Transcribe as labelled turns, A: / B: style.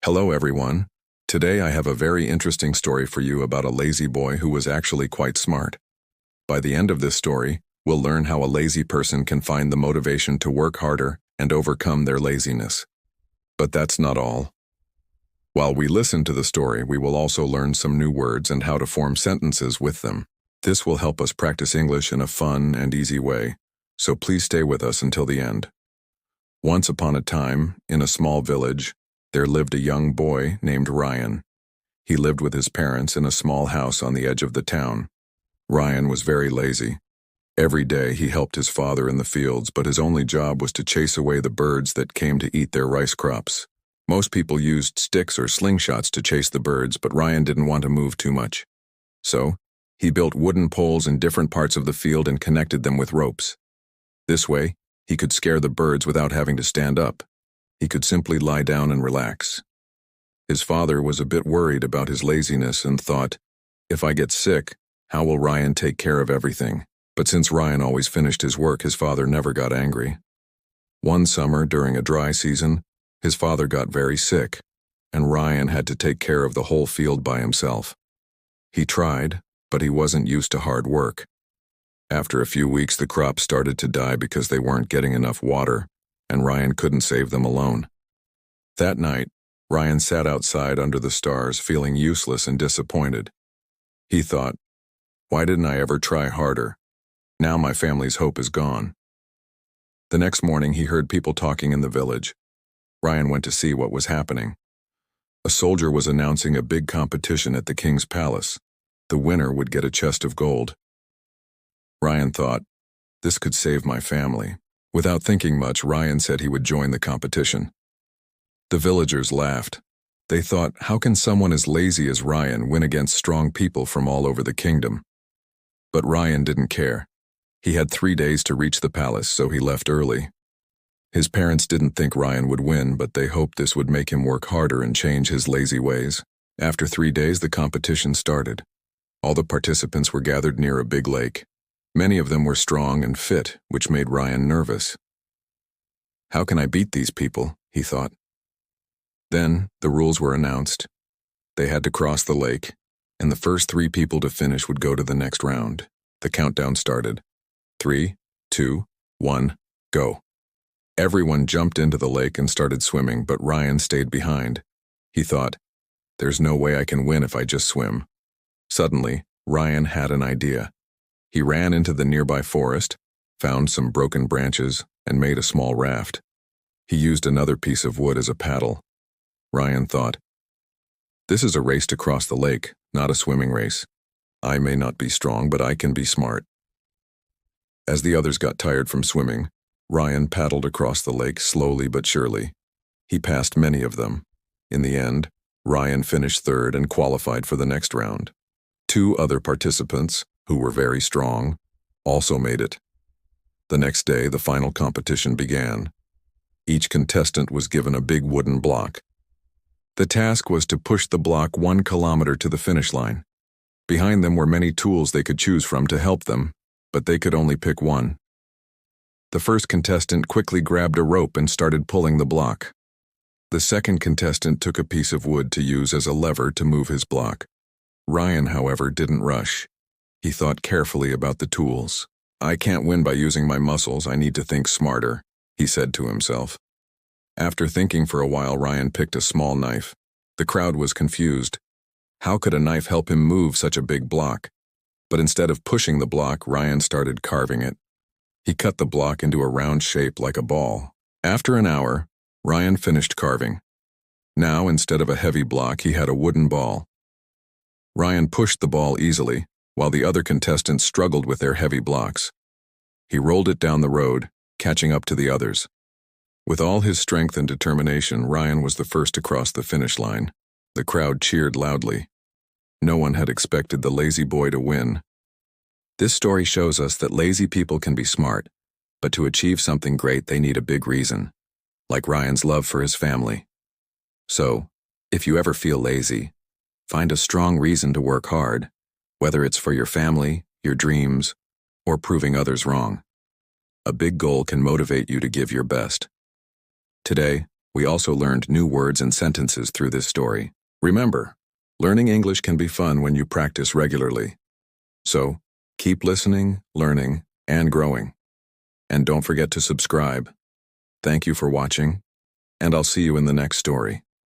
A: Hello everyone. Today I have a very interesting story for you about a lazy boy who was actually quite smart. By the end of this story, we'll learn how a lazy person can find the motivation to work harder and overcome their laziness. But that's not all. While we listen to the story, we will also learn some new words and how to form sentences with them. This will help us practice English in a fun and easy way, so please stay with us until the end. Once upon a time, in a small village, there lived a young boy named Ryan. He lived with his parents in a small house on the edge of the town. Ryan was very lazy. Every day he helped his father in the fields, but his only job was to chase away the birds that came to eat their rice crops. Most people used sticks or slingshots to chase the birds, but Ryan didn't want to move too much. So, he built wooden poles in different parts of the field and connected them with ropes. This way, he could scare the birds without having to stand up. He could simply lie down and relax. His father was a bit worried about his laziness and thought, if I get sick, how will Ryan take care of everything? But since Ryan always finished his work, his father never got angry. One summer, during a dry season, his father got very sick, and Ryan had to take care of the whole field by himself. He tried, but he wasn't used to hard work. After a few weeks, the crops started to die because they weren't getting enough water, and Ryan couldn't save them alone. That night, Ryan sat outside under the stars, feeling useless and disappointed. He thought, why didn't I ever try harder? Now my family's hope is gone. The next morning, he heard people talking in the village. Ryan went to see what was happening. A soldier was announcing a big competition at the king's palace. The winner would get a chest of gold. Ryan thought, this could save my family. Without thinking much, Ryan said he would join the competition. The villagers laughed. They thought, how can someone as lazy as Ryan win against strong people from all over the kingdom? But Ryan didn't care. He had 3 days to reach the palace, so he left early. His parents didn't think Ryan would win, but they hoped this would make him work harder and change his lazy ways. After 3 days, the competition started. All the participants were gathered near a big lake. Many of them were strong and fit, which made Ryan nervous. How can I beat these people? He thought. Then, the rules were announced. They had to cross the lake, and the first 3 people to finish would go to the next round. The countdown started. 3, 2, 1, go. Everyone jumped into the lake and started swimming, but Ryan stayed behind. He thought, there's no way I can win if I just swim. Suddenly, Ryan had an idea. He ran into the nearby forest, found some broken branches, and made a small raft. He used another piece of wood as a paddle. Ryan thought, this is a race to cross the lake, not a swimming race. I may not be strong, but I can be smart. As the others got tired from swimming, Ryan paddled across the lake slowly but surely. He passed many of them. In the end, Ryan finished third and qualified for the next round. 2 other participants, who were very strong, also made it. The next day, the final competition began. Each contestant was given a big wooden block. The task was to push the block 1 kilometer to the finish line. Behind them were many tools they could choose from to help them, but they could only pick one. The first contestant quickly grabbed a rope and started pulling the block. The second contestant took a piece of wood to use as a lever to move his block. Ryan, however, didn't rush. He thought carefully about the tools. I can't win by using my muscles, I need to think smarter, he said to himself. After thinking for a while, Ryan picked a small knife. The crowd was confused. How could a knife help him move such a big block? But instead of pushing the block, Ryan started carving it. He cut the block into a round shape like a ball. After an hour, Ryan finished carving. Now, instead of a heavy block, he had a wooden ball. Ryan pushed the ball easily, while the other contestants struggled with their heavy blocks. He rolled it down the road, catching up to the others. With all his strength and determination, Ryan was the first to cross the finish line. The crowd cheered loudly. No one had expected the lazy boy to win. This story shows us that lazy people can be smart, but to achieve something great, they need a big reason, like Ryan's love for his family. So, if you ever feel lazy, find a strong reason to work hard, whether it's for your family, your dreams, or proving others wrong. A big goal can motivate you to give your best. Today, We also learned new words and sentences through this story. Remember, learning English can be fun when you practice regularly. So, keep listening, learning, and growing. And don't forget to subscribe. Thank you for watching, and I'll see you in the next story.